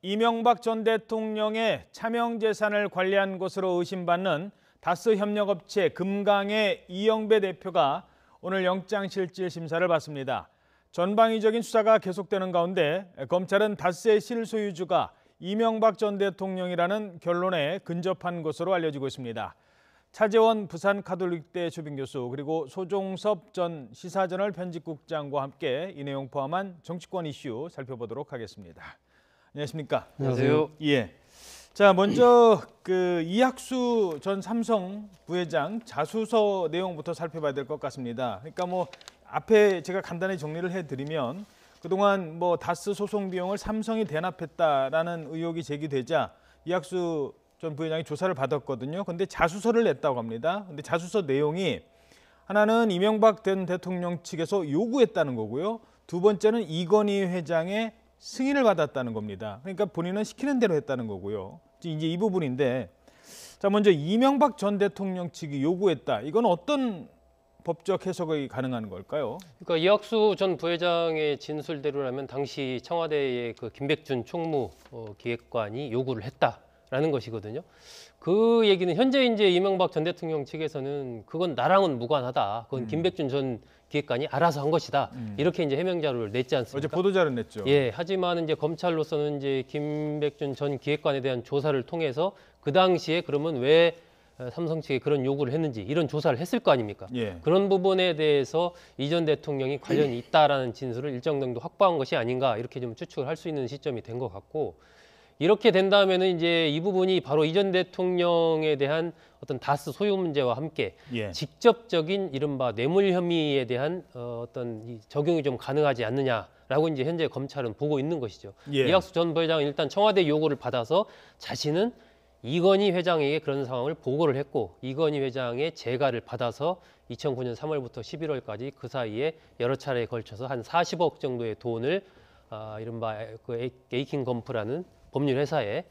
이명박 전 대통령의 차명재산을 관리한 것으로 의심받는 다스 협력업체 금강의 이영배 대표가 오늘 영장실질심사를 받습니다. 전방위적인 수사가 계속되는 가운데 검찰은 다스의 실소유주가 이명박 전 대통령이라는 결론에 근접한 것으로 알려지고 있습니다. 차재원 부산가톨릭대 주빙교수 그리고 소종섭 전 시사저널 편집국장과 함께 이 내용 포함한 정치권 이슈 살펴보도록 하겠습니다. 안녕하십니까? 안녕하세요. 예. 자, 먼저 이학수 전 삼성 부회장 자수서 내용부터 살펴봐야 될 것 같습니다. 그러니까 뭐 앞에 제가 간단히 정리를 해드리면 그동안 뭐 다스 소송 비용을 삼성이 대납했다라는 의혹이 제기되자 이학수 전 부회장이 조사를 받았거든요. 근데 자수서를 냈다고 합니다. 근데 자수서 내용이 하나는 이명박 전 대통령 측에서 요구했다는 거고요. 두 번째는 이건희 회장의 승인을 받았다는 겁니다. 그러니까 본인은 시키는 대로 했다는 거고요. 이제 이 부분인데, 자 먼저 이명박 전 대통령 측이 요구했다. 이건 어떤 법적 해석이 가능한 걸까요? 그러니까 이학수 전 부회장의 진술대로라면 당시 청와대의 그 김백준 총무기획관이 요구를 했다라는 것이거든요. 그 얘기는 현재 이제 이명박 전 대통령 측에서는 그건 나랑은 무관하다. 그건 김백준 전 기획관이 알아서 한 것이다. 이렇게 이제 해명 자료를 냈지 않습니까? 어제 보도자료 냈죠. 예, 하지만 이제 검찰로서는 이제 김백준 전 기획관에 대한 조사를 통해서 그 당시에 그러면 왜 삼성 측에 그런 요구를 했는지 이런 조사를 했을 거 아닙니까? 예. 그런 부분에 대해서 이 전 대통령이 관련이 있다라는 진술을 일정 정도 확보한 것이 아닌가 이렇게 좀 추측을 할 수 있는 시점이 된 것 같고, 이렇게 된다면은 이제 이 부분이 바로 이 전 대통령에 대한 어떤 다스 소유 문제와 함께 예. 직접적인 이른바 뇌물 혐의에 대한 어떤 적용이 좀 가능하지 않느냐라고 이제 현재 검찰은 보고 있는 것이죠. 예. 이학수 전 부회장은 일단 청와대 요구를 받아서 자신은 이건희 회장에게 그런 상황을 보고를 했고, 이건희 회장의 재가를 받아서 2009년 3월부터 11월까지 그 사이에 여러 차례에 걸쳐서 한 40억 정도의 돈을 이른바 그 에이킹건프라는 법률 회사에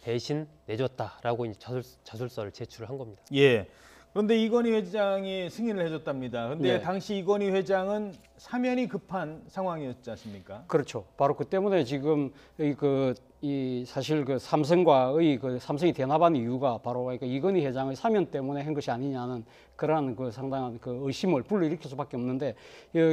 대신 내줬다라고 이제 자술서를 제출을 한 겁니다. 예. 그런데 이건희 회장이 승인을 해줬답니다. 그런데 네. 당시 이건희 회장은 사면이 급한 상황이었지 않습니까? 그렇죠. 바로 그 때문에 지금 사실 그 삼성과의 그 삼성이 대납한 이유가 바로 그러니까 이건희 회장의 사면 때문에 한 것이 아니냐는 그러한 그 상당한 그 의심을 불러일으킬 수밖에 없는데,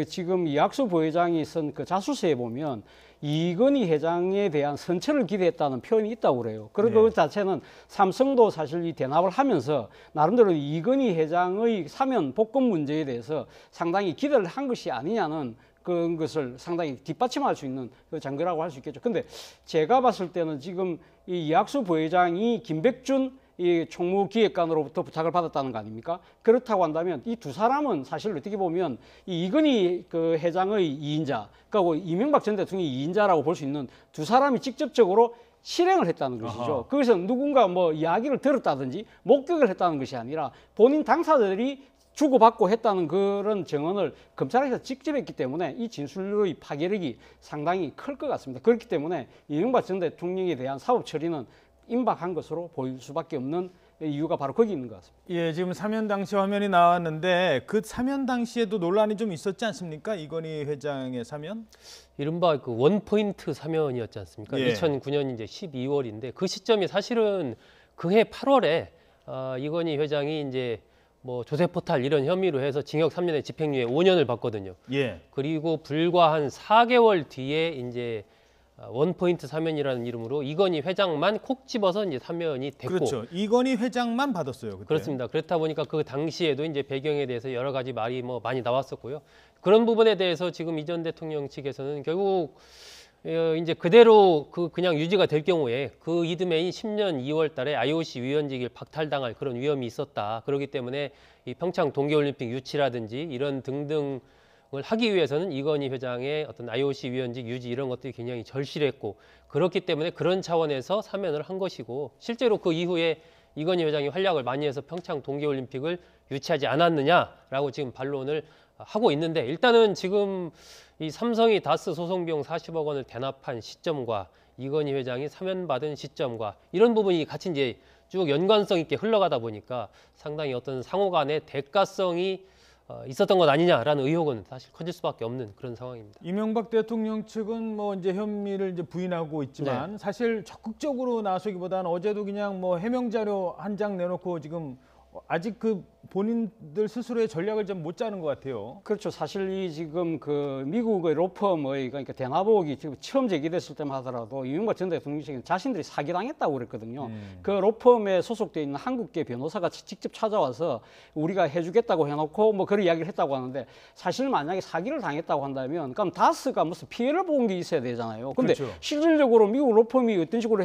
지금 이학수 부회장이 쓴 그 자수서에 보면 이건희 회장에 대한 선처를 기대했다는 표현이 있다고 그래요. 그리고 네. 그 자체는 삼성도 사실 이 대납을 하면서 나름대로 이건희 회장의 사면 복권 문제에 대해서 상당히 기대를 한 것이 아니냐는 그것을 상당히 뒷받침할 수 있는 그 장거라고 할 수 있겠죠. 근데 제가 봤을 때는 지금 이 이학수 부회장이 김백준 이 총무기획관으로부터 부탁을 받았다는 거 아닙니까? 그렇다고 한다면 이 두 사람은 사실 어떻게 보면 이 이건희 그 회장의 이인자, 그리고 이명박 전 대통령의 이인자라고 볼 수 있는 두 사람이 직접적으로 실행을 했다는 것이죠. 아하. 거기서 누군가 뭐 이야기를 들었다든지 목격을 했다는 것이 아니라 본인 당사자들이 주고받고 했다는 그런 증언을 검찰에서 직접 했기 때문에 이 진술의 파괴력이 상당히 클 것 같습니다. 그렇기 때문에 이명박 전 대통령에 대한 사법 처리는 임박한 것으로 보일 수밖에 없는 이유가 바로 거기 있는 것 같습니다. 예, 지금 사면 당시 화면이 나왔는데 그 사면 당시에도 논란이 좀 있었지 않습니까? 이건희 회장의 사면? 이른바 그 원포인트 사면이었지 않습니까? 예. 2009년 이제 12월인데 그 시점이 사실은 그해 8월에 이건희 회장이 이제 뭐 조세포탈 이런 혐의로 해서 징역 3년에 집행유예 5년을 받거든요. 예. 그리고 불과 한 4개월 뒤에 이제 원포인트 사면이라는 이름으로 이건희 회장만 콕 집어서 이제 사면이 됐고, 그렇죠. 이건희 회장만 받았어요. 그때. 그렇습니다. 그렇다 보니까 그 당시에도 이제 배경에 대해서 여러 가지 말이 뭐 많이 나왔었고요. 그런 부분에 대해서 지금 이 전 대통령 측에서는 결국 이제 그대로 그냥 유지가 될 경우에 그 이듬해인 10년 2월 달에 IOC 위원직을 박탈당할 그런 위험이 있었다. 그렇기 때문에 이 평창 동계올림픽 유치라든지 이런 등등을 하기 위해서는 이건희 회장의 어떤 IOC 위원직 유지 이런 것들이 굉장히 절실했고, 그렇기 때문에 그런 차원에서 사면을 한 것이고, 실제로 그 이후에 이건희 회장이 활약을 많이 해서 평창 동계올림픽을 유치하지 않았느냐라고 지금 반론을 하고 있는데, 일단은 지금 이 삼성이 다스 소송 비용 40억 원을 대납한 시점과 이건희 회장이 사면받은 시점과 이런 부분이 같이 이제 쭉 연관성 있게 흘러가다 보니까 상당히 어떤 상호 간의 대가성이 있었던 것 아니냐라는 의혹은 사실 커질 수밖에 없는 그런 상황입니다. 이명박 대통령 측은 뭐 이제 혐의를 이제 부인하고 있지만 사실 적극적으로 나서기보다는 어제도 그냥 뭐 해명 자료 한 장 내놓고 지금 아직 그 본인들 스스로의 전략을 좀 못 짜는 것 같아요. 그렇죠. 사실 이 지금 그 미국의 로펌의 그러니까 대납의혹이 지금 처음 제기됐을 때만 하더라도 이명박 전 대통령 측은 자신들이 사기당했다고 그랬거든요. 그 로펌에 소속돼 있는 한국계 변호사가 직접 찾아와서 우리가 해주겠다고 해놓고 뭐 그런 이야기를 했다고 하는데 사실 만약에 사기를 당했다고 한다면 그럼 다스가 무슨 피해를 본 게 있어야 되잖아요. 근데 그렇죠. 실질적으로 미국 로펌이 어떤 식으로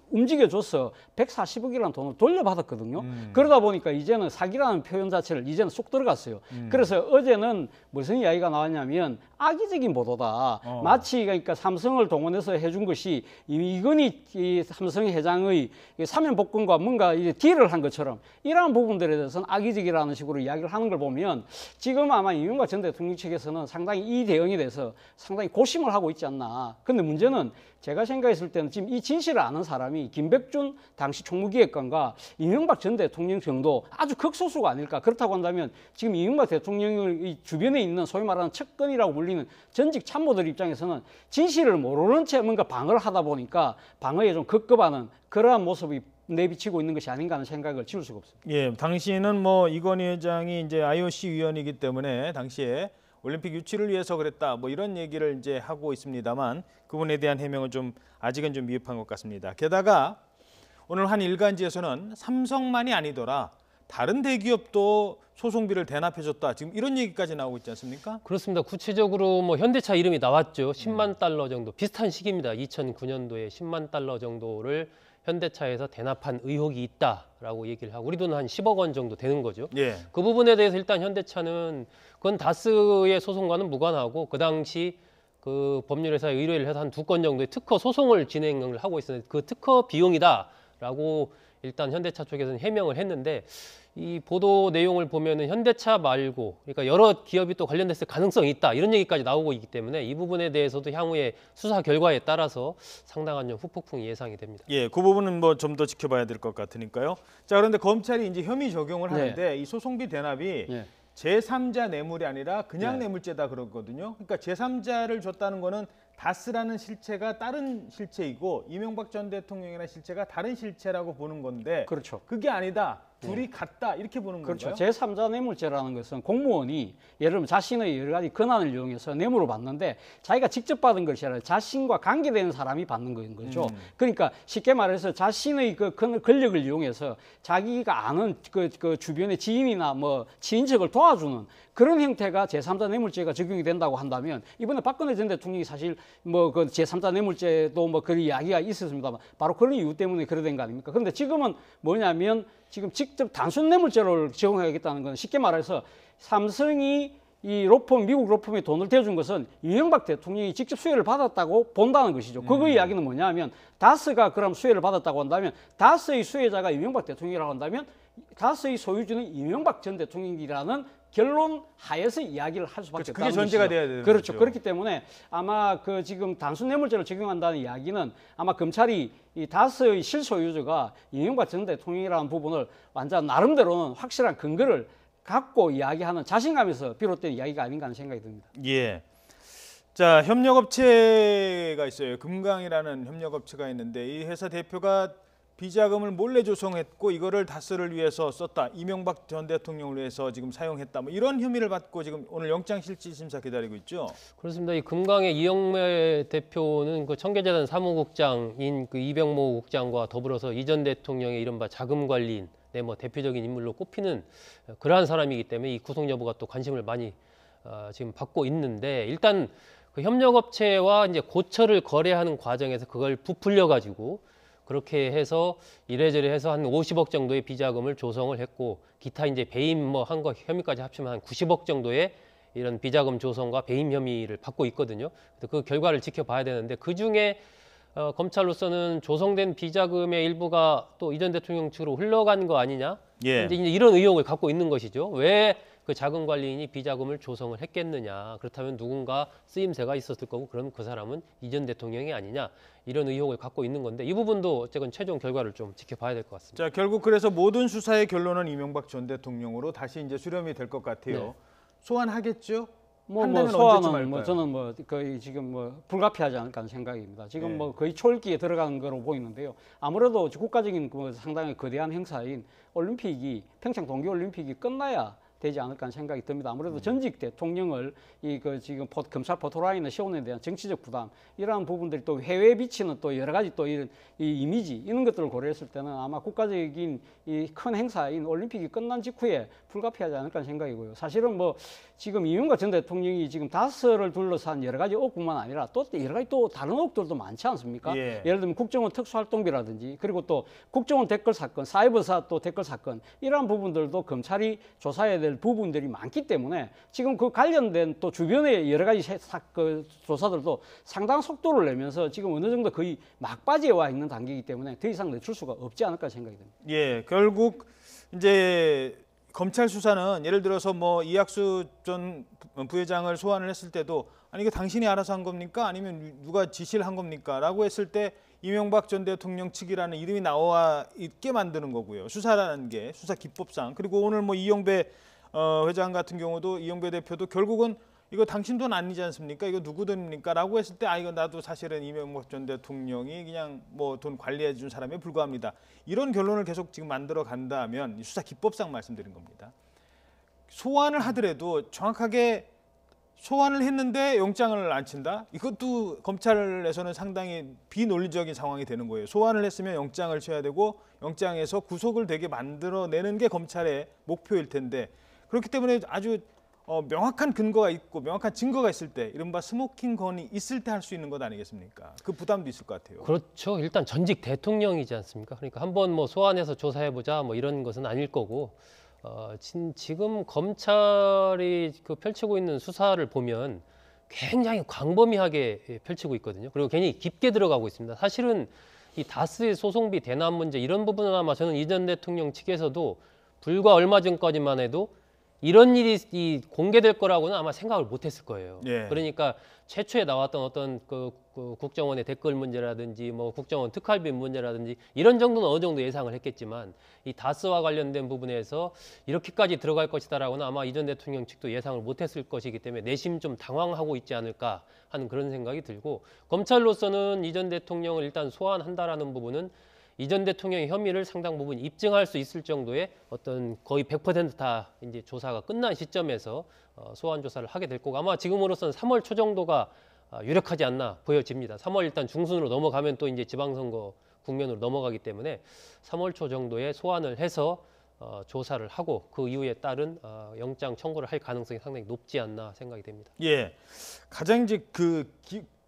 움직여줘서 140억이라는 돈을 돌려받았거든요. 그러다 보니까 이제는 사기라는 표현 자체를 이제는 쏙 들어갔어요. 그래서 어제는 무슨 이야기가 나왔냐면 악의적인 보도다. 마치 그러니까 삼성을 동원해서 해준 것이 이건희 이 삼성 회장의 사면 복권과 뭔가 이제 딜을 한 것처럼 이러한 부분들에 대해서는 악의적이라는 식으로 이야기를 하는 걸 보면 지금 아마 이명박 전 대통령 측에서는 상당히 이 대응에 대해서 상당히 고심을 하고 있지 않나. 근데 문제는 제가 생각했을 때는 지금 이 진실을 아는 사람이 김백준 당시 총무기획관과 이명박 전 대통령 정도 아주 극소수가 아닐까. 그렇다고 한다면 지금 이명박 대통령의 주변에 있는 소위 말하는 측근이라고 불리는 전직 참모들 입장에서는 진실을 모르는 채 뭔가 방어를 하다 보니까 방어에 좀 급급하는 그러한 모습이 내비치고 있는 것이 아닌가 하는 생각을 지울 수가 없습니다. 예, 당시에는 뭐 이건희 회장이 이제 IOC 위원이기 때문에 당시에 올림픽 유치를 위해서 그랬다 뭐 이런 얘기를 이제 하고 있습니다만 그분에 대한 해명은 좀 아직은 좀 미흡한 것 같습니다. 게다가 오늘 한 일간지에서는 삼성만이 아니더라 다른 대기업도 소송비를 대납해줬다 지금 이런 얘기까지 나오고 있지 않습니까? 그렇습니다. 구체적으로 뭐 현대차 이름이 나왔죠. 10만 달러 정도 비슷한 시기입니다. 2009년도에 10만 달러 정도를 현대차에서 대납한 의혹이 있다라고 얘기를 하고 우리 돈 한 10억 원 정도 되는 거죠. 예. 그 부분에 대해서 일단 현대차는 그건 다스의 소송과는 무관하고 그 당시 그 법률회사에 의뢰를 해서 한 2건 정도의 특허 소송을 진행을 하고 있었는데 그 특허 비용이다라고 일단 현대차 쪽에서는 해명을 했는데 이 보도 내용을 보면은 현대차 말고 그러니까 여러 기업이 또 관련됐을 가능성이 있다 이런 얘기까지 나오고 있기 때문에 이 부분에 대해서도 향후에 수사 결과에 따라서 상당한 좀 후폭풍이 예상이 됩니다. 예, 그 부분은 뭐 좀 더 지켜봐야 될 것 같으니까요. 자, 그런데 검찰이 이제 혐의 적용을 하는데 이 소송비 대납이 제3자 뇌물이 아니라 그냥 뇌물죄다 그러거든요. 그러니까 제3자를 줬다는 거는 다스라는 실체가 다른 실체이고 이명박 전 대통령이라는 실체가 다른 실체라고 보는 건데 그렇죠. 그게 아니다. 둘이 같다 이렇게 보는 그렇죠. 건가요? 제3자 뇌물죄라는 것은 공무원이 예를 들면 자신의 여러 가지 권한을 이용해서 뇌물을 받는데 자기가 직접 받은 것이 아니라 자신과 관계되는 사람이 받는 거죠. 그러니까 쉽게 말해서 자신의 그 권력을 이용해서 자기가 아는 그 주변의 지인이나 뭐 친인척을 도와주는 그런 형태가 제3자 뇌물죄가 적용이 된다고 한다면 이번에 박근혜 전 대통령이 사실 뭐 그 제3자 뇌물죄도 뭐 그런 이야기가 있었습니다만 바로 그런 이유 때문에 그래 된 거 아닙니까? 그런데 지금은 뭐냐면 지금 직접 단순 뇌물죄를 적용하겠다는 건 쉽게 말해서 삼성이 이 로펌, 미국 로펌에 돈을 대준 것은 이명박 대통령이 직접 수혜를 받았다고 본다는 것이죠. 그 이야기는 뭐냐면 다스가 그럼 수혜를 받았다고 한다면 다스의 수혜자가 이명박 대통령이라고 한다면 다스의 소유주는 이명박 전 대통령이라는 결론 하에서 이야기를 할 수밖에 없다는 그게 전제가 것이죠. 돼야 되는 그렇죠. 거죠. 그렇기 때문에 아마 그 지금 단순 뇌물죄를 적용한다는 이야기는 아마 검찰이 이 다스의 실소유주가 이명박 전 대통령이라는 부분을 완전 나름대로는 확실한 근거를 갖고 이야기하는 자신감에서 비롯된 이야기가 아닌가 하는 생각이 듭니다. 예. 자, 협력업체가 있어요. 금강이라는 협력업체가 있는데 이 회사 대표가 비자금을 몰래 조성했고 이거를 다스를 위해서 썼다. 이명박 전 대통령을 위해서 지금 사용했다. 뭐 이런 혐의를 받고 지금 오늘 영장실질심사 기다리고 있죠. 그렇습니다. 이 금강의 이영매 대표는 그 청계재단 사무국장인 그 이병모 국장과 더불어서 이전 대통령의 이른바 자금 관리인, 뭐 대표적인 인물로 꼽히는 그러한 사람이기 때문에 이 구속 여부가 또 관심을 많이 지금 받고 있는데 일단 그 협력업체와 이제 고철을 거래하는 과정에서 그걸 부풀려 가지고 그렇게 해서 이래저래 해서 한 50억 정도의 비자금을 조성을 했고 기타 이제 배임 뭐 한 거 혐의까지 합치면 한 90억 정도의 이런 비자금 조성과 배임 혐의를 받고 있거든요. 그래서 그 결과를 지켜봐야 되는데 그 중에 검찰로서는 조성된 비자금의 일부가 또 이전 대통령 측으로 흘러간 거 아니냐? 예. 이제 이런 의혹을 갖고 있는 것이죠. 왜 그 그 자금 관리인이 비자금을 조성을 했겠느냐. 그렇다면 누군가 쓰임새가 있었을 거고 그럼 그 사람은 이전 대통령이 아니냐. 이런 의혹을 갖고 있는 건데 이 부분도 어쨌건 최종 결과를 좀 지켜봐야 될 것 같습니다. 자, 결국 그래서 모든 수사의 결론은 이명박 전 대통령으로 다시 이제 수렴이 될 것 같아요. 네. 소환하겠죠? 뭐 판단은 언제쯤 소환은 할까요? 뭐 저는 뭐 거의 지금 뭐 불가피하지 않을까 하는 생각입니다. 지금 네. 뭐 거의 초읽기에 들어가는 거로 보이는데요. 아무래도 국가적인 그 상당히 거대한 행사인 올림픽이 평창 동계올림픽이 끝나야 되지 않을까 하는 생각이 듭니다. 아무래도 전직 대통령을 이 그 지금 검찰 포토라인을 세우는 데 대한 정치적 부담 이러한 부분들이 또 해외에 비치는 또 여러 가지 또 이런 이 이미지 이런 것들을 고려했을 때는 아마 국가적인 이 큰 행사인 올림픽이 끝난 직후에 불가피하지 않을까 하는 생각이고요. 사실은 뭐 지금 이명박 전 대통령이 지금 다스를 둘러싼 여러 가지 의혹뿐만 아니라 또 여러 가지 또 다른 의혹들도 많지 않습니까? 예. 예를 들면 국정원 특수활동비라든지 그리고 또 국정원 댓글 사건, 사이버사 또 댓글 사건 이러한 부분들도 검찰이 조사해야 될 부분들이 많기 때문에 지금 그 관련된 또 주변의 여러 가지 그 조사들도 상당한 속도를 내면서 지금 어느 정도 거의 막바지에 와 있는 단계이기 때문에 더 이상 늦출 수가 없지 않을까 생각이 듭니다. 예, 결국 이제 검찰 수사는 예를 들어서 뭐 이학수 전 부회장을 소환을 했을 때도 아니 이거 당신이 알아서 한 겁니까? 아니면 누가 지시를 한 겁니까? 라고 했을 때 이명박 전 대통령 측이라는 이름이 나와 있게 만드는 거고요. 수사라는 게 수사 기법상. 그리고 오늘 뭐 이용배 회장 같은 경우도 이용배 대표도 결국은 이거 당신 돈 아니지 않습니까? 이거 누구 돈입니까? 라고 했을 때 아 이거 나도 사실은 이명박 전 대통령이 그냥 뭐 돈 관리해 준 사람에 불과합니다. 이런 결론을 계속 지금 만들어 간다면 수사 기법상 말씀드린 겁니다. 소환을 하더라도 정확하게 소환을 했는데 영장을 안 친다? 이것도 검찰에서는 상당히 비논리적인 상황이 되는 거예요. 소환을 했으면 영장을 쳐야 되고 영장에서 구속을 되게 만들어내는 게 검찰의 목표일 텐데 그렇기 때문에 아주 명확한 근거가 있고 명확한 증거가 있을 때 이른바 스모킹 건이 있을 때 할 수 있는 것 아니겠습니까? 그 부담도 있을 것 같아요. 그렇죠. 일단 전직 대통령이지 않습니까? 그러니까 한번 뭐 소환해서 조사해보자 뭐 이런 것은 아닐 거고 지금 검찰이 그 펼치고 있는 수사를 보면 굉장히 광범위하게 펼치고 있거든요. 그리고 굉장히 깊게 들어가고 있습니다. 사실은 이 다스의 소송비 대납 문제 이런 부분은 아마 저는 이 전 대통령 측에서도 불과 얼마 전까지만 해도 이런 일이 공개될 거라고는 아마 생각을 못했을 거예요. 예. 그러니까 최초에 나왔던 어떤 그 국정원의 댓글 문제라든지 뭐 국정원 특활비 문제라든지 이런 정도는 어느 정도 예상을 했겠지만 이 다스와 관련된 부분에서 이렇게까지 들어갈 것이다라고는 아마 이 전 대통령 측도 예상을 못했을 것이기 때문에 내심 좀 당황하고 있지 않을까 하는 그런 생각이 들고 검찰로서는 이 전 대통령을 일단 소환한다라는 부분은 이 전 대통령의 혐의를 상당 부분 입증할 수 있을 정도의 어떤 거의 100% 다 이제 조사가 끝난 시점에서 소환 조사를 하게 될 거고 아마 지금으로서는 3월 초 정도가 유력하지 않나 보여집니다. 3월 일단 중순으로 넘어가면 또 이제 지방선거 국면으로 넘어가기 때문에 3월 초 정도에 소환을 해서 조사를 하고 그 이후에 따른 영장 청구를 할 가능성이 상당히 높지 않나 생각이 됩니다. 예, 가장 이제 그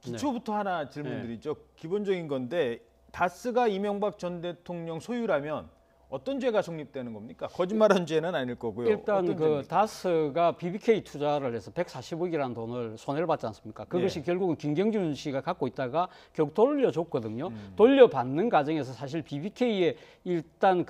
기초부터 하나 질문드리죠. 기본적인 건데 다스가 이명박 전 대통령 소유라면 어떤 죄가 성립되는 겁니까? 거짓말한 죄는 아닐 거고요. 일단 어떤 그 죄입니까? 다스가 BBK 투자를 해서 140억이라는 돈을 손해를 받지 않습니까? 그것이 네. 결국은 김경준 씨가 갖고 있다가 결국 돌려줬거든요. 돌려받는 과정에서 사실 BBK에 일단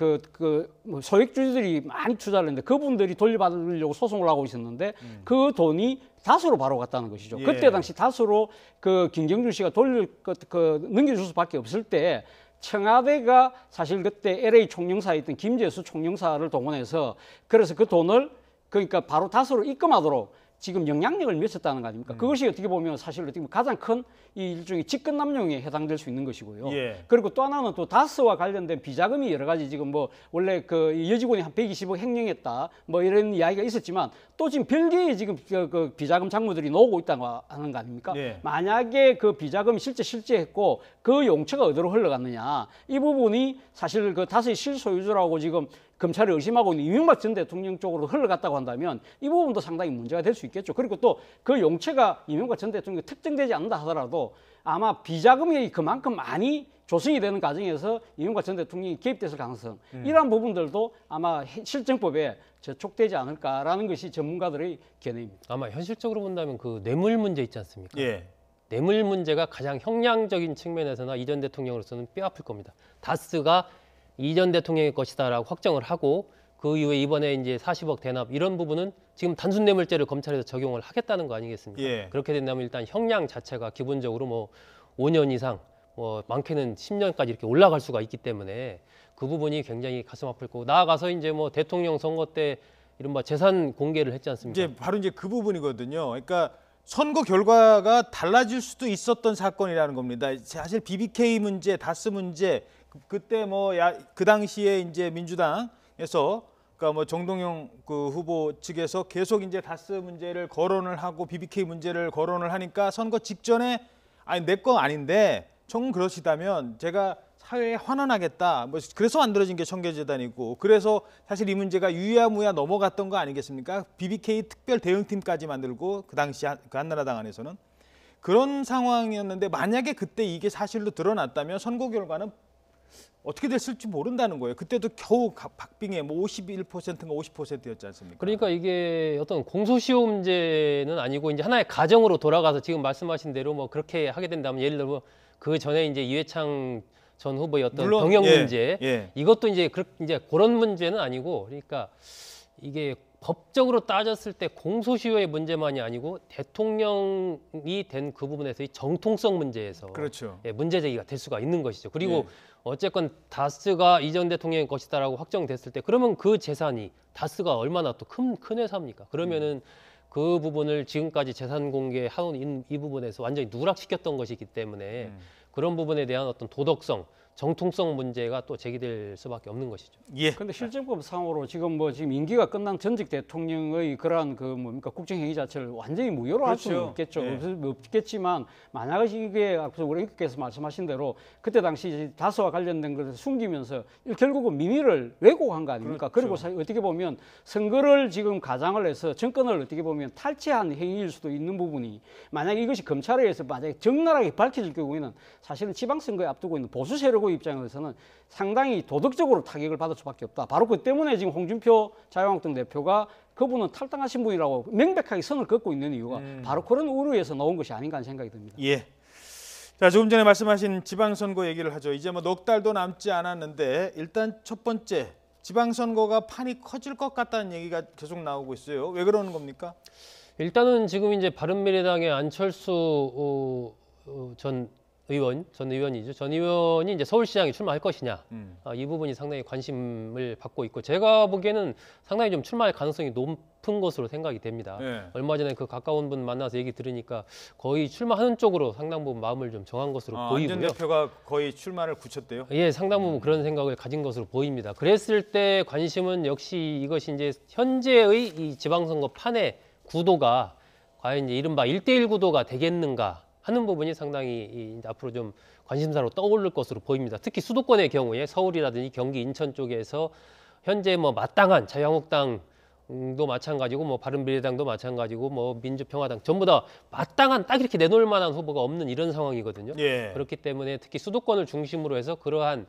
뭐 소액주주들이 많이 투자를 했는데 그분들이 돌려받으려고 소송을 하고 있었는데 그 돈이 다스로 바로 갔다는 것이죠. 예. 그때 당시 다스로 그 김경준 씨가 넘겨줄 수밖에 없을 때 청와대가 사실 그때 LA 총영사에 있던 김재수 총영사를 동원해서 그래서 그 돈을 그러니까 바로 다스로 입금하도록 지금 영향력을 미쳤다는 거 아닙니까? 그것이 어떻게 보면 사실 어떻게 보면 가장 큰 이 일종의 직권남용에 해당될 수 있는 것이고요. 예. 그리고 또 하나는 또 다스와 관련된 비자금이 여러 가지 지금 뭐 원래 그 여직원이 한 120억 횡령했다 뭐 이런 이야기가 있었지만 또 지금 별개의 지금 그 비자금 장부들이 나오고 있다고 하는 거 아닙니까? 예. 만약에 그 비자금이 실제했고 그 용처가 어디로 흘러갔느냐 이 부분이 사실 그 다스의 실소유주라고 지금 검찰이 의심하고 있는 이명박 전 대통령 쪽으로 흘러갔다고 한다면 이 부분도 상당히 문제가 될 수 있겠죠. 그리고 또 그 용처가 이명박 전 대통령이 특정되지 않는다 하더라도 아마 비자금이 그만큼 많이 조성이 되는 과정에서 이명박 전 대통령이 개입됐을 가능성 이러한 부분들도 아마 실정법에 저촉되지 않을까라는 것이 전문가들의 견해입니다. 아마 현실적으로 본다면 그 뇌물 문제 있지 않습니까? 예. 뇌물 문제가 가장 형량적인 측면에서나 이 전 대통령으로서는 뼈아플 겁니다. 다스가 이 전 대통령의 것이다라고 확정을 하고 그 이후에 이번에 이제 40억 대납 이런 부분은 지금 단순 뇌물죄를 검찰에서 적용을 하겠다는 거 아니겠습니까? 예. 그렇게 된다면 일단 형량 자체가 기본적으로 뭐 5년 이상, 뭐 많게는 10년까지 이렇게 올라갈 수가 있기 때문에 그 부분이 굉장히 가슴 아플 거고 나아가서 이제 뭐 대통령 선거 때 이른바 재산 공개를 했지 않습니까? 이제 바로 이제 그 부분이거든요. 그러니까 선거 결과가 달라질 수도 있었던 사건이라는 겁니다. 사실 BBK 문제, 다스 문제 그때 뭐 그 당시에 이제 민주당에서 그러니까 뭐 정동영 그 후보 측에서 계속 이제 다스 문제를 거론을 하고 BBK 문제를 거론을 하니까 선거 직전에 아니 내 거 아닌데 정 그러시다면 제가 사회에 환원하겠다. 뭐 그래서 만들어진 게 청계재단이고 그래서 사실 이 문제가 유야무야 넘어갔던 거 아니겠습니까? BBK 특별 대응팀까지 만들고 그 당시 그 한나라당 안에서는 그런 상황이었는데 만약에 그때 이게 사실로 드러났다면 선거 결과는 어떻게 됐을지 모른다는 거예요. 그때도 겨우 박빙의 뭐 51%인가 50%였지 않습니까? 그러니까 이게 어떤 공소시효 문제는 아니고 이제 하나의 가정으로 돌아가서 지금 말씀하신 대로 뭐 그렇게 하게 된다면 예를 들어 그 전에 이제 이회창 전 후보의 어떤 물론, 병역 예, 문제 예. 이것도 이제 그런 문제는 아니고 그러니까 이게 법적으로 따졌을 때 공소시효의 문제만이 아니고 대통령이 된 그 부분에서의 정통성 문제에서 그렇죠. 예, 문제 제기가 될 수가 있는 것이죠. 그리고 예. 어쨌건 다스가 이전 대통령의 것이다라고 확정됐을 때 그러면 그 재산이 다스가 얼마나 또 큰 회사입니까? 그러면은 그 부분을 지금까지 재산 공개하는 이 부분에서 완전히 누락시켰던 것이기 때문에 그런 부분에 대한 어떤 도덕성, 정통성 문제가 또 제기될 수밖에 없는 것이죠. 예. 근데 실정법상으로 지금 임기가 끝난 전직 대통령의 그러한 국정행위 자체를 완전히 무효로 할 수는 그렇죠. 없겠죠. 예. 없겠지만 만약에 이게 앞서 우리 앵커께서 말씀하신 대로 그때 당시 다스와 관련된 것을 숨기면서 결국은 민의를 왜곡한 거 아닙니까? 그렇죠. 그리고 어떻게 보면 선거를 지금 가장을 해서 정권을 어떻게 보면 탈취한 행위일 수도 있는 부분이 만약에 이것이 검찰에 의해서 만약에 적나라하게 밝혀질 경우에는 사실은 지방선거에 앞두고 있는 보수 세력 입장에서는 상당히 도덕적으로 타격을 받을 수밖에 없다. 바로 그 때문에 지금 홍준표 자유한국당 대표가 그분은 탈당하신 분이라고 명백하게 선을 긋고 있는 이유가 바로 그런 우려에서 나온 것이 아닌가 하는 생각이 듭니다. 예. 자, 조금 전에 말씀하신 지방선거 얘기를 하죠. 이제 뭐 넉 달도 남지 않았는데 일단 첫 번째 지방선거가 판이 커질 것 같다는 얘기가 계속 나오고 있어요. 왜 그러는 겁니까? 일단은 지금 이제 바른미래당의 안철수 전 의원이죠. 전 의원이 이제 서울시장에 출마할 것이냐. 이 부분이 상당히 관심을 받고 있고 제가 보기에는 상당히 좀 출마할 가능성이 높은 것으로 생각이 됩니다. 네. 얼마 전에 그 가까운 분 만나서 얘기 들으니까 거의 출마하는 쪽으로 상당 부분 마음을 좀 정한 것으로 보이고요. 안 전 대표가 거의 출마를 굳혔대요. 예, 상당 부분 그런 생각을 가진 것으로 보입니다. 그랬을 때 관심은 역시 이것이 이제 현재의 이 지방선거 판의 구도가 과연 이제 이른바 1대1 구도가 되겠는가 하는 부분이 상당히 이제 앞으로 좀 관심사로 떠오를 것으로 보입니다. 특히 수도권의 경우에 서울이라든지 경기, 인천 쪽에서 현재 뭐 마땅한 자유한국당도 마찬가지고 뭐 바른미래당도 마찬가지고 뭐 민주평화당 전부 다 마땅한 딱 이렇게 내놓을 만한 후보가 없는 이런 상황이거든요. 예. 그렇기 때문에 특히 수도권을 중심으로 해서 그러한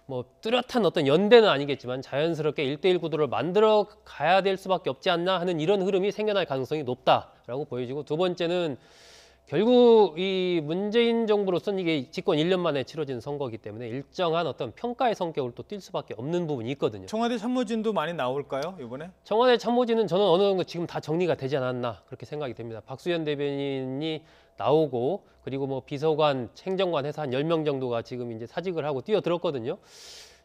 뭐 뚜렷한 어떤 연대는 아니겠지만 자연스럽게 1대1 구도를 만들어 가야 될 수밖에 없지 않나 하는 이런 흐름이 생겨날 가능성이 높다라고 보여지고 두 번째는 결국 이 문재인 정부로서는 이게 집권 1년 만에 치러진 선거이기 때문에 일정한 어떤 평가의 성격을 또 띌 수밖에 없는 부분이 있거든요. 청와대 참모진도 많이 나올까요, 이번에? 청와대 참모진은 저는 어느 정도 지금 다 정리가 되지 않았나 그렇게 생각이 됩니다. 박수현 대변인이 나오고 그리고 뭐 비서관, 행정관 해서 한 10명 정도가 지금 이제 사직을 하고 뛰어들었거든요.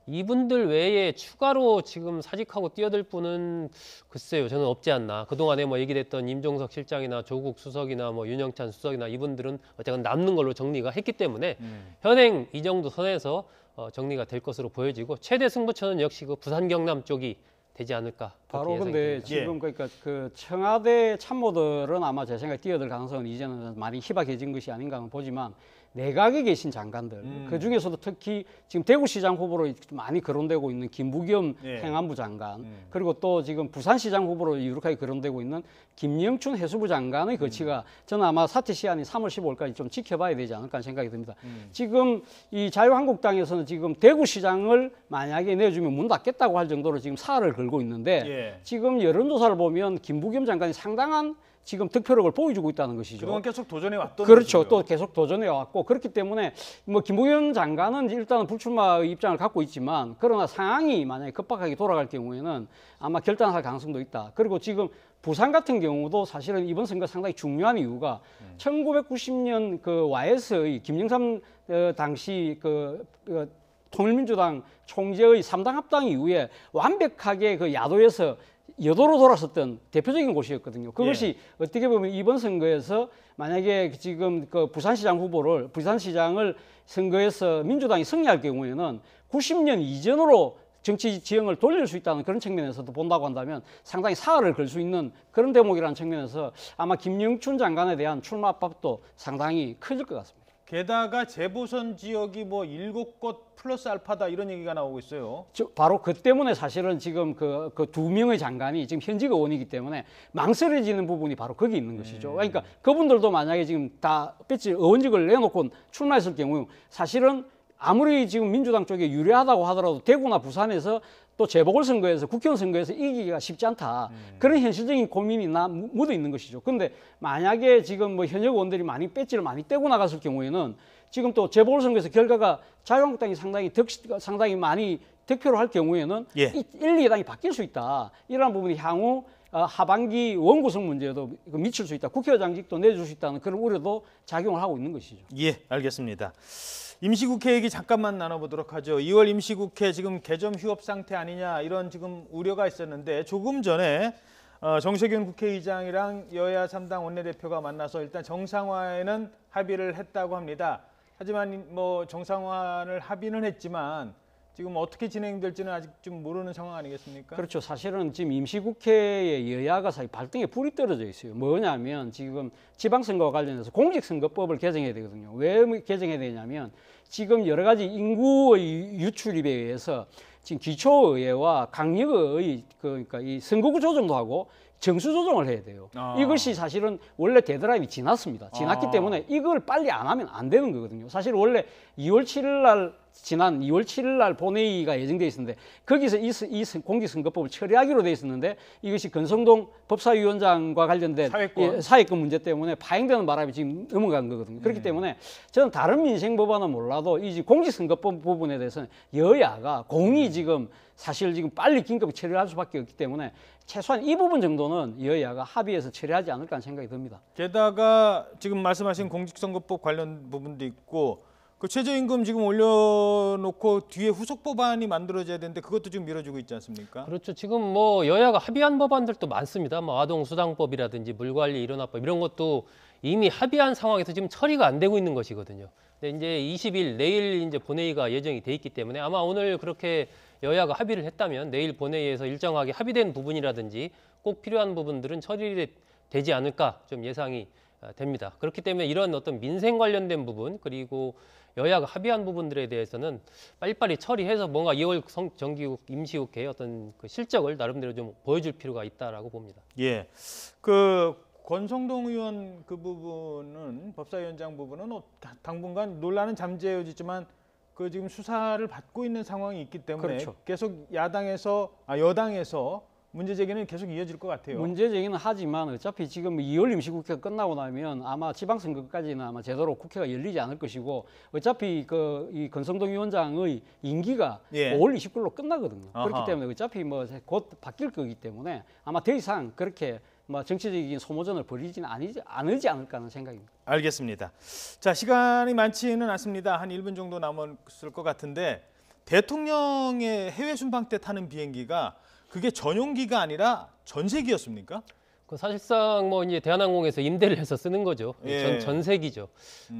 이분들 외에 추가로 지금 사직하고 뛰어들 분은 글쎄요, 저는 없지 않나. 그동안에 뭐 얘기됐던 임종석 실장이나 조국 수석이나 뭐 윤영찬 수석이나 이분들은 어쨌든 남는 걸로 정리가 했기 때문에 현행 이 정도 선에서 정리가 될 것으로 보여지고 최대 승부처는 역시 그 부산 경남 쪽이 되지 않을까. 바로 그렇게 근데 예상이 됩니다. 지금 그러니까 그 청와대 참모들은 아마 제 생각에 뛰어들 가능성은 이제는 많이 희박해진 것이 아닌가 보지만 내각에 계신 장관들 그 중에서도 특히 지금 대구시장 후보로 많이 거론되고 있는 김부겸 예. 행안부 장관 그리고 또 지금 부산시장 후보로 유력하게 거론되고 있는 김영춘 해수부 장관의 거치가 저는 아마 사퇴 시한이 3월 15일까지 좀 지켜봐야 되지 않을까 하는 생각이 듭니다. 지금 이 자유한국당에서는 지금 대구시장을 만약에 내주면 문 닫겠다고 할 정도로 지금 사활을 걸고 있는데 예. 지금 여론조사를 보면 김부겸 장관이 상당한 지금 득표력을 보여주고 있다는 것이죠. 그동안 계속 도전해 왔던 그렇죠. 것이고요. 또 계속 도전해 왔고 그렇기 때문에 뭐 김부겸 장관은 일단은 불출마의 입장을 갖고 있지만 그러나 상황이 만약에 급박하게 돌아갈 경우에는 아마 결단할 가능성도 있다. 그리고 지금 부산 같은 경우도 사실은 이번 선거 상당히 중요한 이유가 1990년 그 YS의 김영삼 당시 통일민주당 총재의 3당 합당 이후에 완벽하게 그 야도에서 여도로 돌아섰던 대표적인 곳이었거든요. 그것이 어떻게 보면 이번 선거에서 만약에 지금 그 부산시장을 선거에서 민주당이 승리할 경우에는 90년 이전으로 정치 지형을 돌릴 수 있다는 그런 측면에서도 본다고 한다면 상당히 사활을 걸 수 있는 그런 대목이라는 측면에서 아마 김영춘 장관에 대한 출마 압박도 상당히 커질 것 같습니다. 게다가 재보선 지역이 뭐 7곳 플러스 알파다 이런 얘기가 나오고 있어요. 바로 그 때문에 사실은 지금 그 두 명의 장관이 지금 현직 의원이기 때문에 망설여지는 부분이 바로 거기 있는 것이죠. 그러니까 그분들도 만약에 지금 다 배치 의원직을 내놓고 출마했을 경우 사실은 아무리 지금 민주당 쪽에 유리하다고 하더라도 대구나 부산에서 또 재보궐선거에서 국회의원 선거에서 이기기가 쉽지 않다. 그런 현실적인 고민이 묻어 있는 것이죠. 그런데 만약에 지금 뭐 현역 의원들이 많이 배지를 많이 떼고 나갔을 경우에는 지금 또 재보궐선거에서 결과가 자유한국당이 상당히 많이 득표를 할 경우에는 1, 2당이 바뀔 수 있다. 이러한 부분이 향후 하반기 원구성 문제에도 미칠 수 있다. 국회의장직도 내줄 수 있다는 그런 우려도 작용을 하고 있는 것이죠. 예, 알겠습니다. 임시국회 얘기 잠깐만 나눠보도록 하죠. 2월 임시국회 지금 개점 휴업 상태 아니냐 이런 지금 우려가 있었는데 조금 전에 정세균 국회의장이랑 여야 3당 원내대표가 만나서 일단 정상화에는 합의를 했다고 합니다. 하지만 뭐 정상화를 합의는 했지만 지금 어떻게 진행될지는 아직 좀 모르는 상황 아니겠습니까? 그렇죠. 사실은 지금 임시국회의 여야가 사실 발등에 불이 떨어져 있어요. 뭐냐면 지금 지방선거와 관련해서 공직선거법을 개정해야 되거든요. 왜 개정해야 되냐면 지금 여러 가지 인구의 유출입에 의해서 지금 기초의회와 강력의 그러니까 이 선거구 조정도 하고 정수 조정을 해야 돼요. 이것이 사실은 원래 데드라인이 지났습니다. 지났기 때문에 이걸 빨리 안 하면 안 되는 거거든요. 사실 원래 2월 7일 날 지난 2월 7일 날 본회의가 예정돼 있었는데 거기서 이 공직선거법을 처리하기로 돼 있었는데 이것이 권성동 법사위원장과 관련된 사회권 문제 때문에 파행되는 바람에 지금 넘어간 거거든요. 그렇기 때문에 저는 다른 민생 법안은 몰라도 이 공직선거법 부분에 대해서는 여야가 공이 지금 사실 지금 빨리 긴급히 처리할 수밖에 없기 때문에 최소한 이 부분 정도는 여야가 합의해서 처리하지 않을까 하는 생각이 듭니다. 게다가 지금 말씀하신 공직선거법 관련 부분도 있고 그 최저임금 지금 올려놓고 뒤에 후속 법안이 만들어져야 되는데 그것도 지금 미뤄지고 있지 않습니까? 그렇죠. 지금 뭐 여야가 합의한 법안들도 많습니다. 뭐 아동수당법이라든지 물관리 일원화법 이런 것도 이미 합의한 상황에서 지금 처리가 안 되고 있는 것이거든요. 근데 이제 20일 내일 이제 본회의가 예정이 돼 있기 때문에 아마 오늘 그렇게 여야가 합의를 했다면 내일 본회의에서 일정하게 합의된 부분이라든지 꼭 필요한 부분들은 처리되지 않을까 좀 예상이 됩니다. 그렇기 때문에 이런 어떤 민생 관련된 부분 그리고 여야가 합의한 부분들에 대해서는 빨리빨리 처리해서 뭔가 2월 정기국 임시국회의 어떤 그 실적을 나름대로 좀 보여줄 필요가 있다라고 봅니다. 예, 그 권성동 의원 그 부분은 법사위원장 부분은 당분간 논란은 잠재워지지만 그 지금 수사를 받고 있는 상황이 있기 때문에 그렇죠. 계속 여당에서 문제 제기는 계속 이어질 것 같아요. 문제 제기는 하지만 어차피 지금 2월 임시국회가 끝나고 나면 아마 지방선거까지는 아마 제대로 국회가 열리지 않을 것이고 어차피 이 권성동 위원장의 임기가 5월 29일로 끝나거든요. 그렇기 때문에 어차피 뭐 곧 바뀔 거기 때문에 아마 더 이상 그렇게 뭐 정치적인 소모전을 벌이지는 않을지 않을까 하는 생각입니다. 알겠습니다. 자, 시간이 많지는 않습니다. 한 1분 정도 남았을 것 같은데 대통령의 해외 순방 때 타는 비행기가 그게 전용기가 아니라 전세기였습니까? 그 사실상 뭐 이제 대한항공에서 임대를 해서 쓰는 거죠. 전세기죠.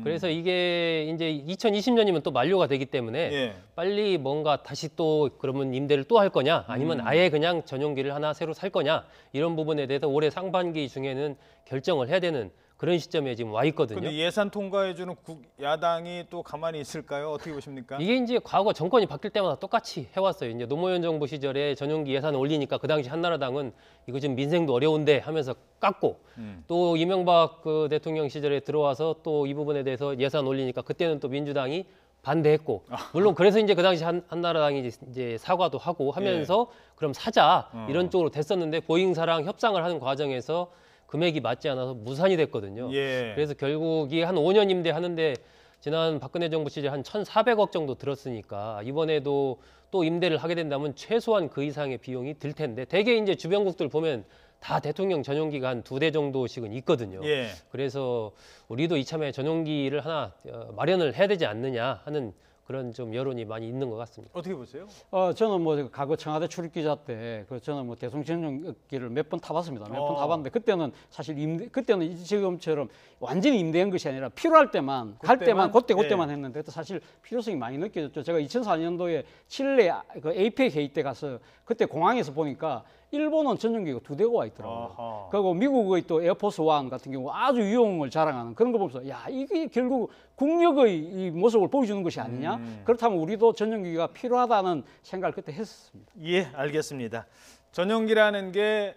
그래서 이게 이제 2020년이면 또 만료가 되기 때문에 빨리 뭔가 다시 또 그러면 임대를 또 할 거냐 아니면 아예 그냥 전용기를 하나 새로 살 거냐 이런 부분에 대해서 올해 상반기 중에는 결정을 해야 되는 그런 시점에 지금 와 있거든요. 근데 예산 통과해주는 야당이 또 가만히 있을까요? 어떻게 보십니까? 이게 이제 과거 정권이 바뀔 때마다 똑같이 해왔어요. 이제 노무현 정부 시절에 전용기 예산을 올리니까 그 당시 한나라당은 이거 좀 민생도 어려운데 하면서 깎고 또 이명박 그 대통령 시절에 들어와서 또 이 부분에 대해서 예산 올리니까 그때는 또 민주당이 반대했고 물론 그래서 이제 그 당시 한나라당이 이제 사과도 하고 하면서 그럼 사자 이런 쪽으로 됐었는데 보잉사랑 협상을 하는 과정에서 금액이 맞지 않아서 무산이 됐거든요. 예. 그래서 결국 이게 한 5년 임대하는데 지난 박근혜 정부 시절 한 1,400억 정도 들었으니까 이번에도 또 임대를 하게 된다면 최소한 그 이상의 비용이 들 텐데 대개 이제 주변국들 보면 다 대통령 전용기가 한 2대 정도씩은 있거든요. 예. 그래서 우리도 이참에 전용기를 하나 마련을 해야 되지 않느냐 하는 그런 좀 여론이 많이 있는 것 같습니다. 어떻게 보세요? 저는 뭐 과거 청와대 출입기자 때 저는 뭐 대성 전용기를 몇 번 타봤습니다. 몇 번 타봤는데 그때는 사실 그때는 지금처럼 완전히 임대한 것이 아니라 필요할 때만 갈 때만 그때만 예. 했는데 사실 필요성이 많이 느껴졌죠. 제가 2004년도에 칠레 그 에이펙 회의 때 가서 그때 공항에서 보니까 일본은 전용기가 2대가 와 있더라고요. 아하. 그리고 미국의 또 에어포스 원 같은 경우 아주 유용을 자랑하는 그런 거 보면서 야 이게 결국 국력의 이 모습을 보여주는 것이 아니냐? 그렇다면 우리도 전용기가 필요하다는 생각을 그때 했었습니다. 예, 알겠습니다. 전용기라는 게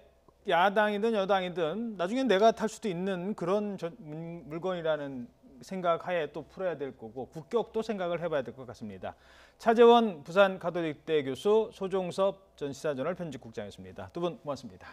야당이든 여당이든 나중에 내가 탈 수도 있는 그런 물건이라는 생각하에 또 풀어야 될 거고 국격도 생각을 해봐야 될 것 같습니다. 차재원 부산 가톨릭대 교수, 소종섭 전 시사저널 편집국장이었습니다. 두 분 고맙습니다.